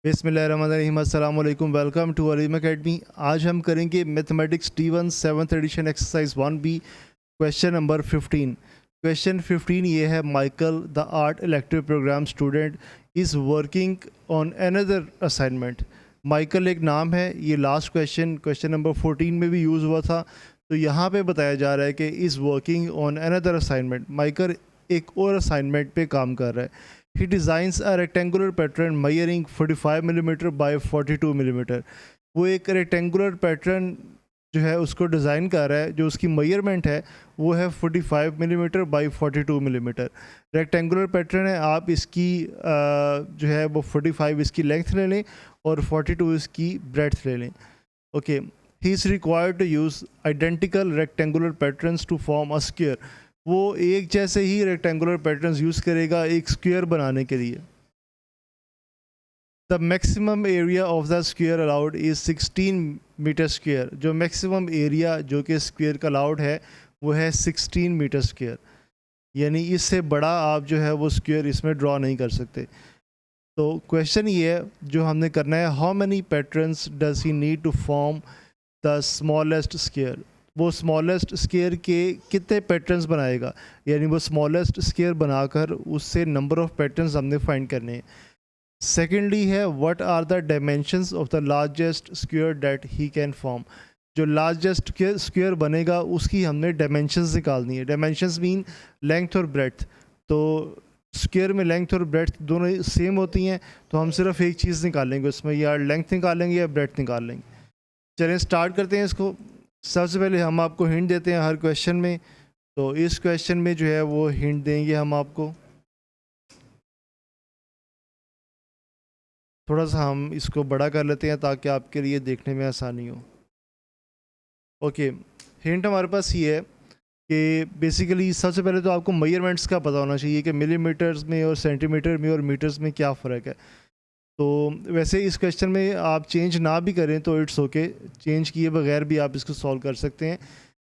बिस्मिल्लाहिर्रहमानिर्रहीम, अस्सलाम वालेकुम। Welcome to Aleem academy. आज हम करेंगे mathematics T1 7th edition exercise 1B question number 15। Question 15 ये है, Michael the art elective programme student is working on another assignment. Michael एक नाम है। ये लास्ट क्वेश्चन नंबर 14 में भी यूज़ हुआ था। तो यहाँ पे बताया जा रहा है कि is working on another assignment. Michael एक और असाइनमेंट पे काम कर रहा है। He designs a rectangular pattern measuring 45 millimetre by 42 millimetre. वो एक रेक्टेंगुलर पैटर्न जो है उसको डिज़ाइन कर रहा है। जो उसकी मेजरमेंट है वो है 45 millimetre by 42 millimetre. Rectangular pattern है। आप इसकी जो है वो 45 इसकी लेंथ ले लें और 42 इसकी ब्रेड्थ ले लें। Okay, he is required to use identical rectangular patterns to form a square. वो एक जैसे ही रेक्टेंगुलर पैटर्न्स यूज़ करेगा एक स्क्वायर बनाने के लिए। The maximum area of the square allowed is 16 metre square. जो मैक्सिमम एरिया जो कि स्क्वायर का अलाउड है वो है 16 मीटर स्क्वायर। यानी इससे बड़ा आप जो है वो स्क्वायर इसमें ड्रॉ नहीं कर सकते। तो क्वेश्चन ये है जो हमने करना है, how many patterns does he need to form the smallest square. वो स्मॉलेस्ट स्क्वायर के कितने पैटर्न्स बनाएगा, यानी वो स्मॉलेस्ट स्क्वायर बनाकर उससे नंबर ऑफ पैटर्न्स हमने फाइंड करने हैं। सेकेंडली है, what are the dimensions of the largest square that he can form. जो लार्जेस्ट स्क्वायर बनेगा उसकी हमने डायमेंशंस निकालनी है। डायमेंशंस मीन लेंथ और ब्रेड्थ। तो स्क्वायर में लेंथ और ब्रेड्थ दोनों सेम होती हैं, तो हम सिर्फ एक चीज़ निकालेंगे उसमें, या लेंथ निकालेंगे या ब्रेड्थ निकाल लेंगे। चलिए स्टार्ट करते हैं इसको। सबसे पहले हम आपको हिंट देते हैं हर क्वेश्चन में। तो इस क्वेश्चन में जो है वो हिंट देंगे हम आपको। थोड़ा सा हम इसको बड़ा कर लेते हैं ताकि आपके लिए देखने में आसानी हो। ओके, हिंट हमारे पास ये है कि बेसिकली सबसे पहले तो आपको मेजरमेंट्स का पता होना चाहिए कि मिलीमीटर्स में और सेंटीमीटर में और मीटर्स में क्या फ़र्क है। तो वैसे इस क्वेश्चन में आप चेंज ना भी करें तो इट्स ओके, चेंज किए बगैर भी आप इसको सॉल्व कर सकते हैं।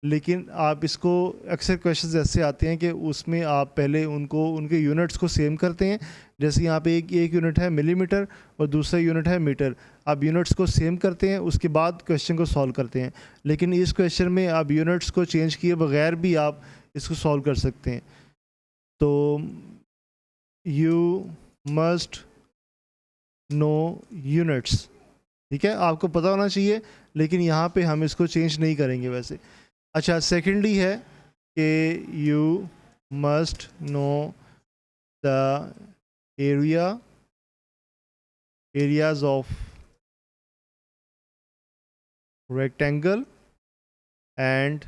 लेकिन आप इसको, अक्सर क्वेश्चंस ऐसे आते हैं कि उसमें आप पहले उनको उनके यूनिट्स को सेम करते हैं। जैसे यहाँ पे एक यूनिट है मिलीमीटर और दूसरा यूनिट है मीटर। आप यूनिट्स को सेम करते हैं, उसके बाद क्वेश्चन को सॉल्व करते हैं। लेकिन इस क्वेश्चन में आप यूनिट्स को चेंज किए बगैर भी आप इसको सॉल्व कर सकते हैं। तो यू मस्ट नो यूनिट्स, ठीक है, आपको पता होना चाहिए। लेकिन यहाँ पे हम इसको चेंज नहीं करेंगे वैसे। अच्छा, सेकेंडली है कि you must know the areas of rectangle and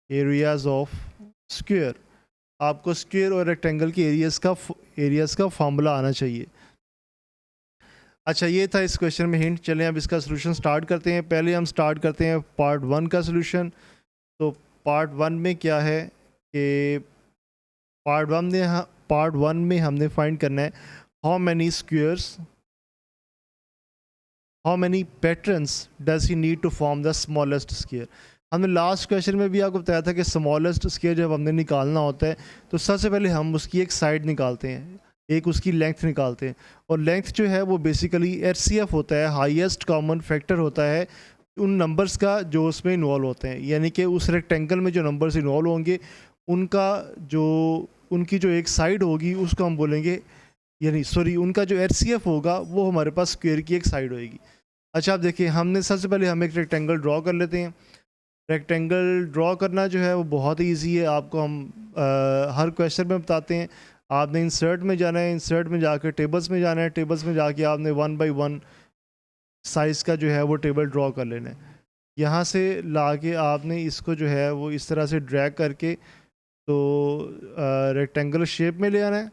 areas of square. आपको स्क्वायर और रेक्टेंगल के एरियाज़ का फॉर्मूला आना चाहिए। अच्छा, ये था इस क्वेश्चन में हिंट। चलें अब इसका सोल्यूशन स्टार्ट करते हैं। पहले हम स्टार्ट करते हैं पार्ट 1 का सोल्यूशन। तो पार्ट 1 में क्या है कि पार्ट वन में हमने फाइंड करना है how many patterns does he need to form the smallest square. हमने लास्ट क्वेश्चन में भी आपको बताया था कि स्मॉलेस्ट स्क्वायर जब हमने निकालना होता है तो सबसे पहले हम उसकी एक साइड निकालते हैं, एक उसकी लेंथ निकालते हैं। और लेंथ जो है वो बेसिकली HCF होता है, हाईएस्ट कॉमन फैक्टर होता है उन नंबर्स का जो उसमें इन्वॉल्व होते हैं। यानी कि उस रेक्टेंगल में जो नंबर्स इन्वॉल्व होंगे उनका जो उनकी जो एक साइड होगी उसको हम बोलेंगे, यानी सॉरी, उनका जो HCF होगा वो हमारे पास स्क्वायर की एक साइड होएगी। अच्छा, आप देखिए, हमने सबसे पहले हम एक रेक्टेंगल ड्रॉ कर लेते हैं। रेक्टेंगल ड्रॉ करना जो है वो बहुत ही ईजी है। आपको हम हर क्वेश्चन में बताते हैं। आपने इंसर्ट में जाना है, इंसर्ट में जाकर टेबल्स में जाना है, टेबल्स में जाके आपने 1 बाई 1 साइज़ का जो है वो टेबल ड्रॉ कर लेना है। यहाँ से ला के आपने इसको जो है वो इस तरह से ड्रैग करके तो रेक्टेंगल शेप में ले आना है।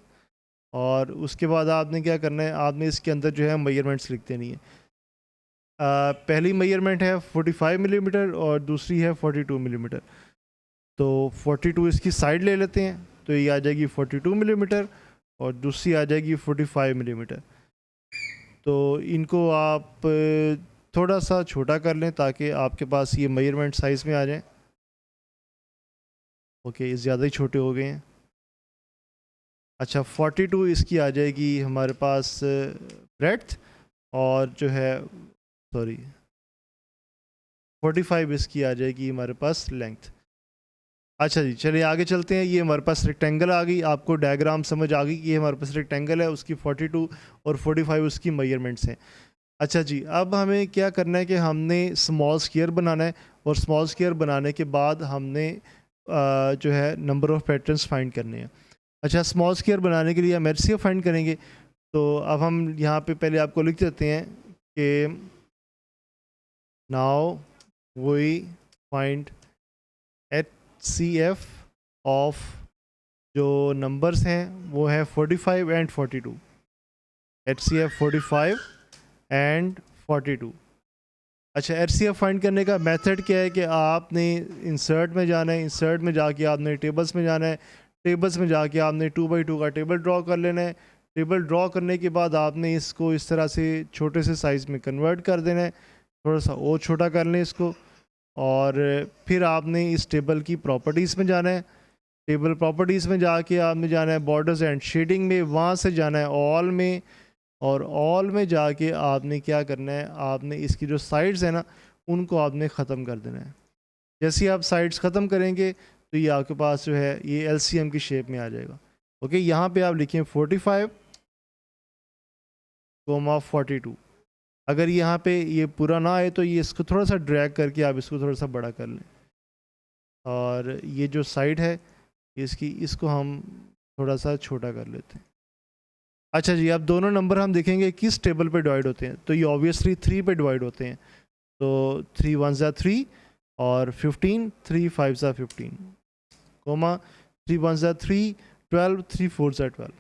और उसके बाद आपने क्या करना है, आपने इसके अंदर जो है मेजरमेंट्स लिख देनी है। पहली मेजरमेंट है 45 मिलीमीटर और दूसरी है 42 मिलीमीटर। तो 42 इसकी साइड ले लेते हैं, तो ये आ जाएगी 42 मिलीमीटर और दूसरी आ जाएगी 45 मिलीमीटर। तो इनको आप थोड़ा सा छोटा कर लें ताकि आपके पास ये मेजरमेंट साइज़ में आ जाए। ओके, ये ज़्यादा ही छोटे हो गए हैं। अच्छा, 42 इसकी आ जाएगी हमारे पास ब्रेड्थ, और जो है सॉरी 45 इसकी आ जाएगी हमारे पास लेंथ। अच्छा जी, चलिए आगे चलते हैं। ये हमारे पास रेक्टेंगल आ गई, आपको डायग्राम समझ आ गई कि ये हमारे पास रेक्टेंगल है, उसकी 42 और 45 उसकी मेजरमेंट्स हैं। अच्छा जी, अब हमें क्या करना है कि हमने स्मॉल स्क्वायर बनाना है, और स्मॉल स्क्वायर बनाने के बाद हमने जो है नंबर ऑफ़ पैटर्न्स फाइंड करने हैं। अच्छा, स्मॉल स्क्वायर बनाने के लिए हम एचसीएफ फाइंड करेंगे। तो अब हम यहाँ पे पहले आपको लिख देते हैं कि now we find HCF of जो नंबर्स हैं वो है 45 एंड 42। HCF 45 and 42। अच्छा, HCF फाइंड करने का मेथड क्या है कि आपने इंसर्ट में जाना है, इंसर्ट में जाके आपने टेबल्स में जाना है, टेबल्स में जाके आपने 2x2 का टेबल ड्रॉ कर लेना है। टेबल ड्रॉ करने के बाद आपने इसको इस तरह से छोटे से साइज़ में कन्वर्ट कर देना है, थोड़ा सा और छोटा कर लें इसको, और फिर आपने इस टेबल की प्रॉपर्टीज़ में जाना है। टेबल प्रॉपर्टीज़ में जाके आपने जाना है बॉर्डर्स एंड शेडिंग में, वहाँ से जाना है ऑल में, और ऑल में जाके आपने क्या करना है, आपने इसकी जो साइड्स हैं ना उनको आपने ख़त्म कर देना है। जैसे ही आप साइड्स ख़त्म करेंगे तो ये आपके पास जो है ये LCM की शेप में आ जाएगा। ओके, यहाँ पे आप लिखें 45, 42। अगर यहाँ पे ये पूरा ना आए तो ये इसको थोड़ा सा ड्रैग करके आप इसको थोड़ा सा बड़ा कर लें, और ये जो साइड है इसको हम थोड़ा सा छोटा कर लेते हैं। अच्छा जी, अब दोनों नंबर हम देखेंगे किस टेबल पे डिवाइड होते हैं। तो ये ऑब्वियसली 3 पे डिवाइड होते हैं। तो 3 1 ज़ा 3 और 15, 3 5 ज़ा 15, कोमा 3 1 ज़ा 3, 12, 3 4 ज़ा 12।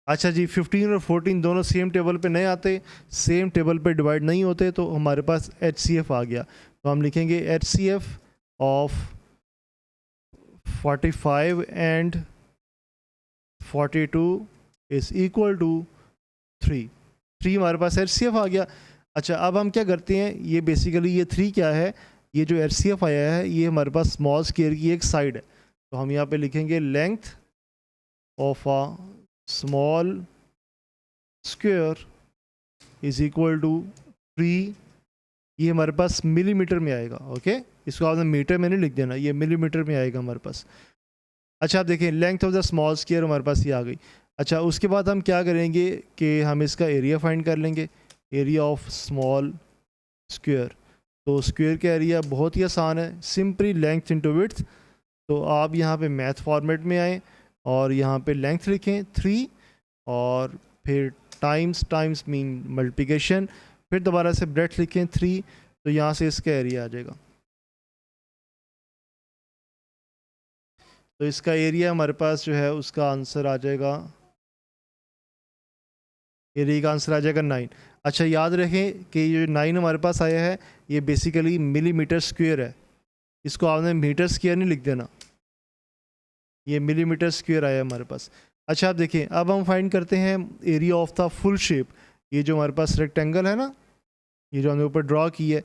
अच्छा जी, 15 और 14 दोनों सेम टेबल पे नहीं आते, सेम टेबल पे डिवाइड नहीं होते, तो हमारे पास HCF आ गया। तो हम लिखेंगे HCF of 45 and 42 is equal to 3। हमारे पास HCF आ गया। अच्छा, अब हम क्या करते हैं, ये बेसिकली ये 3 क्या है, ये जो HCF आया है ये हमारे पास स्मॉल स्क्वायर की एक साइड है। तो हम यहाँ पे लिखेंगे length of a small square is equal to 3। ये हमारे पास मिलीमीटर में आएगा। ओके, इसको आपने मीटर में नहीं लिख देना, ये मिलीमीटर में आएगा हमारे पास। अच्छा, आप देखें length of the small square हमारे पास ये आ गई। अच्छा, उसके बाद हम क्या करेंगे कि हम इसका एरिया फाइंड कर लेंगे, एरिया ऑफ स्मॉल स्क्वायर। तो स्क्वायर का एरिया बहुत ही आसान है, सिंपली लेंथ इंटू विड्थ। तो आप यहाँ पे मैथ फॉर्मेट में आएँ और यहाँ पे लेंथ लिखें 3, और फिर टाइम्स मीन मल्टीप्लिकेशन, फिर दोबारा से ब्रेड्थ लिखें 3, तो यहाँ से इसका एरिया आ जाएगा। तो इसका एरिया हमारे पास जो है उसका आंसर आ जाएगा, एरिया का आंसर आ जाएगा 9। अच्छा, याद रखें कि ये 9 हमारे पास आया है ये बेसिकली मिलीमीटर स्क्वायर है, इसको आपने मीटर स्क्वायर नहीं लिख देना, ये मिलीमीटर स्क्वायर आया हमारे पास। अच्छा, आप देखें, अब हम फाइंड करते हैं area of the full shape. ये जो हमारे पास रेक्टेंगल है ना, ये जो हमने ऊपर ड्रॉ की है,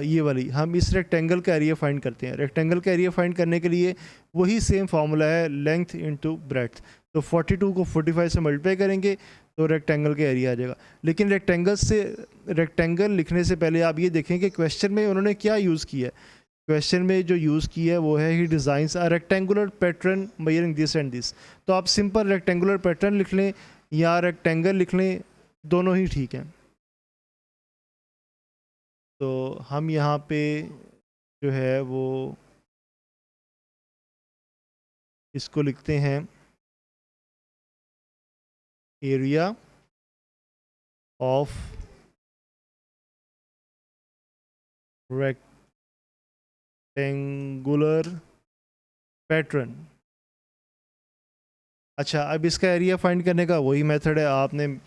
ये वाली, हम इस रेक्टेंगल का एरिया फाइंड करते हैं। रेक्टेंगल का एरिया फाइंड करने के लिए वही सेम फार्मूला है, लेंथ इंटू ब्रेड्थ। तो 42 को 45 से मल्टीप्लाई करेंगे तो रेक्टेंगल का एरिया आ जाएगा। लेकिन रेक्टेंगल लिखने से पहले आप ये देखें कि क्वेश्चन में उन्होंने क्या यूज़ किया है। क्वेश्चन में जो यूज़ किया है वो है ही designs a rectangular pattern measuring this and this. तो आप सिंपल रेक्टेंगुलर पैटर्न लिख लें या रेक्टेंगल लिख लें, दोनों ही ठीक हैं। तो हम यहाँ पे जो है वो इसको लिखते हैं एरिया ऑफ रेक्टेंगुलर पैटर्न। अच्छा, अब इसका एरिया फाइंड करने का वही मेथड है, आपने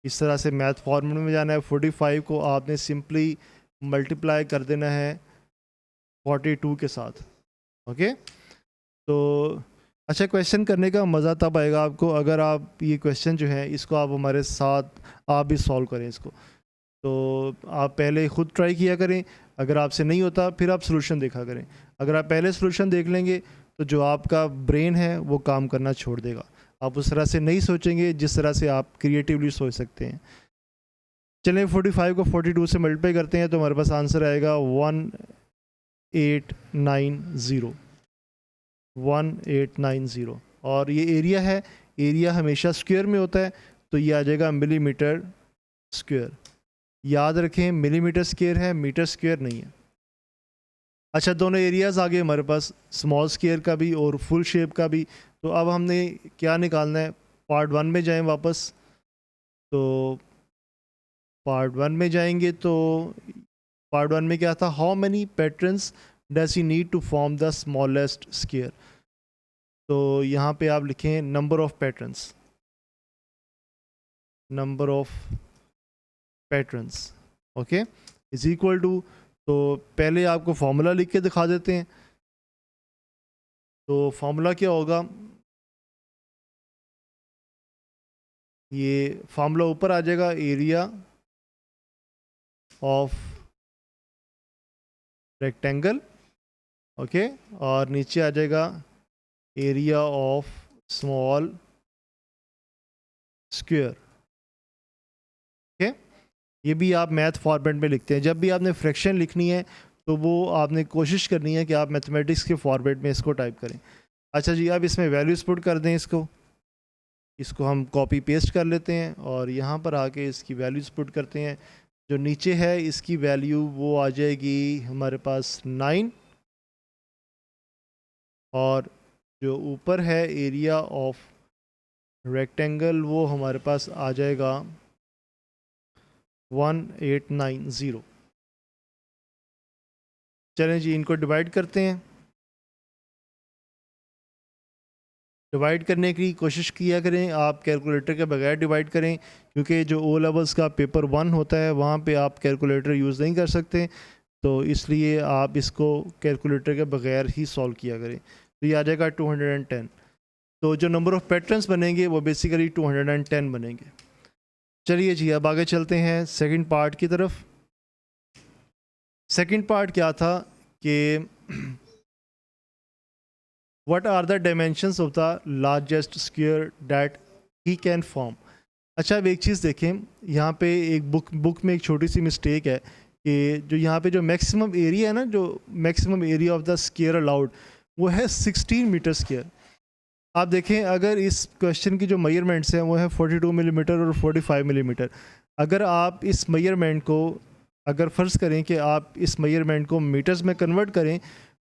इस तरह से मैथ फॉर्मूले में जाना है। 45 को आपने सिंपली मल्टीप्लाई कर देना है 42 के साथ। ओके, तो अच्छा, क्वेश्चन करने का मज़ा तब आएगा आपको अगर आप ये क्वेश्चन जो है इसको आप हमारे साथ आप भी सॉल्व करें इसको। तो आप पहले ख़ुद ट्राई किया करें, अगर आपसे नहीं होता फिर आप सोल्यूशन देखा करें। अगर आप पहले सोल्यूशन देख लेंगे तो जो आपका ब्रेन है वो काम करना छोड़ देगा। आप उस तरह से नहीं सोचेंगे जिस तरह से आप क्रिएटिवली सोच सकते हैं। चलें 45 को 42 से मल्टीप्लाई करते हैं तो हमारे पास आंसर आएगा 1890, 1890। और ये एरिया है, एरिया हमेशा स्क्वायर में होता है तो ये आ जाएगा मिलीमीटर स्क्वायर। याद रखें मिलीमीटर स्क्वायर है, मीटर स्क्वायर नहीं है। अच्छा, दोनों एरियाज आ गए हमारे पास, स्मॉल स्क्वायर का भी और फुल शेप का भी। तो अब हमने क्या निकालना है, पार्ट 1 में जाएं वापस। तो पार्ट 1 में जाएंगे तो पार्ट 1 में क्या था, how many patterns does he need to form the smallest square. तो यहाँ पे आप लिखें number of patterns, number of patterns, okay, is equal to, तो पहले आपको फॉर्मूला लिख के दिखा देते हैं। तो फॉर्मूला क्या होगा, ये फॉर्मूला ऊपर आ जाएगा, एरिया ऑफ रेक्टेंगल, ओके, और नीचे आ जाएगा area of small square. Okay, ये भी आप मैथ फॉर्मेट में लिखते हैं। जब भी आपने फ्रैक्शन लिखनी है तो वो आपने कोशिश करनी है कि आप मैथमेटिक्स के फॉर्मेट में इसको टाइप करें। अच्छा जी, अब इसमें वैल्यूज़ पुट कर दें, इसको हम कॉपी पेस्ट कर लेते हैं और यहाँ पर आके इसकी वैल्यूज़ पुट करते हैं। जो नीचे है इसकी वैल्यू वो आ जाएगी हमारे पास 9, और जो ऊपर है एरिया ऑफ रेक्टेंगल वो हमारे पास आ जाएगा 1890। चलें जी, इनको डिवाइड करते हैं। डिवाइड करने की कोशिश किया करें, आप कैलकुलेटर के बगैर डिवाइड करें, क्योंकि जो ओ लेवल्स का पेपर 1 होता है वहाँ पे आप कैलकुलेटर यूज़ नहीं कर सकते, तो इसलिए आप इसको कैलकुलेटर के बगैर ही सॉल्व किया करें। तो ये आ जाएगा 210। तो जो नंबर ऑफ़ पैटर्न्स बनेंगे वो बेसिकली 210 बनेंगे। चलिए जी, अब आगे चलते हैं सेकंड पार्ट की तरफ। सेकंड पार्ट क्या था कि what are the dimensions of the largest square that he can form. अच्छा, अब एक चीज़ देखें, यहाँ पे एक बुक में एक छोटी सी मिस्टेक है कि जो यहाँ पे जो मैक्सिमम एरिया है ना, जो maximum area of the square allowed वो है 16 मीटर स्क्वायर। आप देखें, अगर इस क्वेश्चन की जो मेजरमेंट्स हैं वो है 42 मिलीमीटर और 45 मिलीमीटर। अगर आप इस मेजरमेंट को, अगर फ़र्ज़ करें कि आप इस मेजरमेंट को मीटर्स में कन्वर्ट करें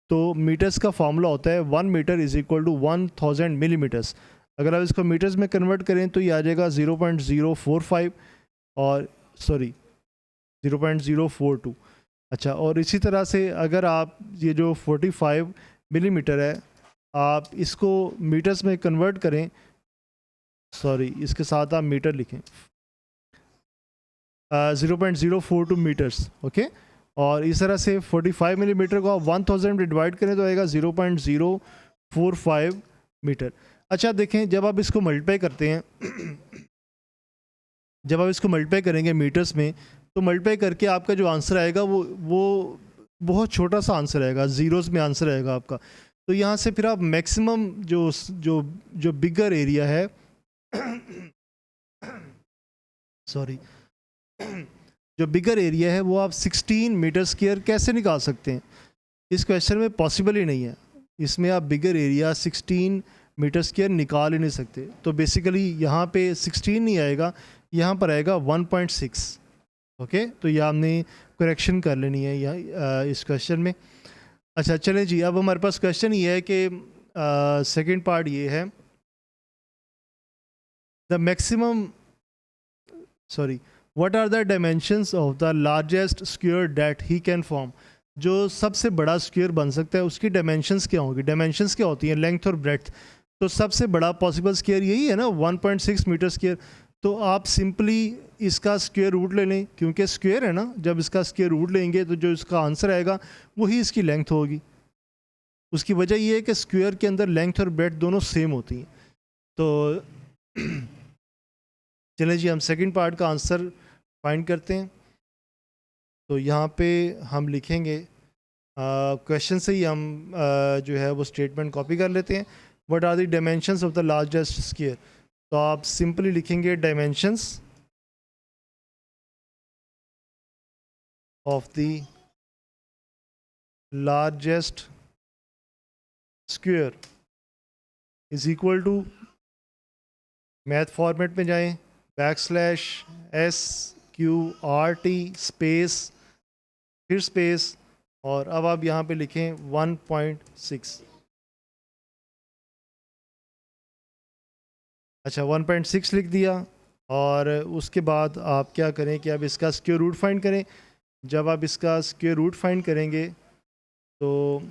तो मीटर्स का फार्मूला होता है 1 metre is equal to 1000 millimetres. अगर आप इसको मीटर्स में कन्वर्ट करें तो ये आ जाएगा 0.045 और 0.042। अच्छा, और इसी तरह से अगर आप ये जो 45 मिलीमीटर है आप इसको मीटर्स में कन्वर्ट करें, इसके साथ आप मीटर लिखें, 0.042 मीटर्स, ओके। और इस तरह से 45 मिलीमीटर को आप 1000 में डिवाइड करें तो आएगा 0.045 मीटर। अच्छा देखें, जब आप इसको मल्टीप्लाई करते हैं जब आप इसको मल्टीप्लाई करेंगे मीटर्स में तो मल्टीप्लाई करके आपका जो आंसर आएगा वो बहुत छोटा सा आंसर आएगा, ज़ीरोज़ में आंसर आएगा आपका। तो यहाँ से फिर आप मैक्सिमम जो जो जो बिगर एरिया है जो बिगर एरिया है वो आप 16 मीटर स्क्वायर कैसे निकाल सकते हैं। इस क्वेश्चन में पॉसिबल ही नहीं है, इसमें आप बिगर एरिया 16 मीटर स्क्वायर निकाल ही नहीं सकते। तो बेसिकली यहाँ पे 16 नहीं आएगा, यहाँ पर आएगा 1.6, ओके। तो ये आपने करेक्शन कर लेनी है यहाँ इस क्वेश्चन में। अच्छा चलें जी, अब हमारे पास क्वेश्चन ये है कि सेकंड पार्ट ये है, the maximum what are the dimensions of the largest square that he can form. जो सबसे बड़ा स्क्वायर बन सकता है उसकी डायमेंशंस क्या होगी। डायमेंशंस क्या होती हैं, लेंथ और ब्रेड्थ। तो सबसे बड़ा पॉसिबल स्क्वायर यही है ना, 1.6 मीटर स्क्वायर। तो आप सिंपली इसका स्क्वायर रूट ले लें, क्योंकि स्क्वायर है ना, जब इसका स्क्वायर रूट लेंगे तो जो इसका आंसर आएगा वही इसकी लेंथ होगी। उसकी वजह ये है कि स्क्वायर के अंदर लेंथ और ब्रेड्थ दोनों सेम होती हैं। तो चलें जी, हम सेकंड पार्ट का आंसर फाइंड करते हैं। तो यहाँ पे हम लिखेंगे, क्वेश्चन से ही हम जो है वो स्टेटमेंट कॉपी कर लेते हैं। What are the dimensions of the largest square. तो आप सिंपली लिखेंगे dimensions of the largest square is equal to, math format में जाएं, \SQRT स्पेस फिर स्पेस और अब आप यहाँ पे लिखें 1.6। अच्छा 1.6 लिख दिया और उसके बाद आप क्या करें कि अब इसका स्क्वायर रूट फाइंड करें। जब आप इसका स्क्वायर रूट फाइंड करेंगे तो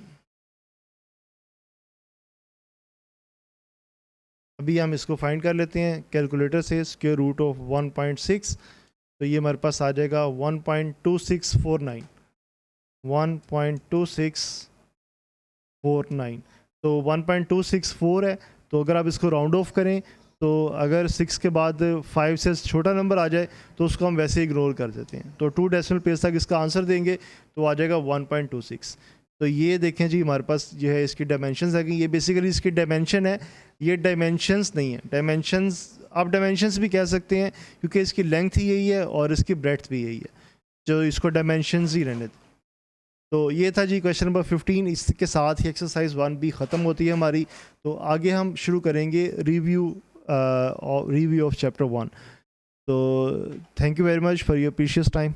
अभी हम इसको फाइंड कर लेते हैं कैलकुलेटर से, स्क्वायर रूट ऑफ 1.6, तो ये हमारे पास आ जाएगा 1.2649, 1.2649। तो 1.264 है, तो अगर आप इसको राउंड ऑफ करें तो अगर 6 के बाद 5 से छोटा नंबर आ जाए तो उसको हम वैसे इग्नोर कर देते हैं। तो 2 डेसिमल प्लेस तक इसका आंसर देंगे तो आ जाएगा 1.26। तो ये देखें जी हमारे पास जो है इसकी डायमेंशंस आ गई। ये बेसिकली इसकी डायमेंशन है, ये डायमेंशंस नहीं है। डायमेंशंस आप डायमेंशंस भी कह सकते हैं क्योंकि इसकी लेंथ ही यही है और इसकी ब्रेड्थ भी यही है, जो इसको डायमेंशंस ही रहने दें। तो ये था जी क्वेश्चन नंबर 15। इसके साथ ही एक्सरसाइज 1 भी ख़त्म होती है हमारी। तो आगे हम शुरू करेंगे रिव्यू ऑफ चैप्टर 1। तो thank you very much for your precious time.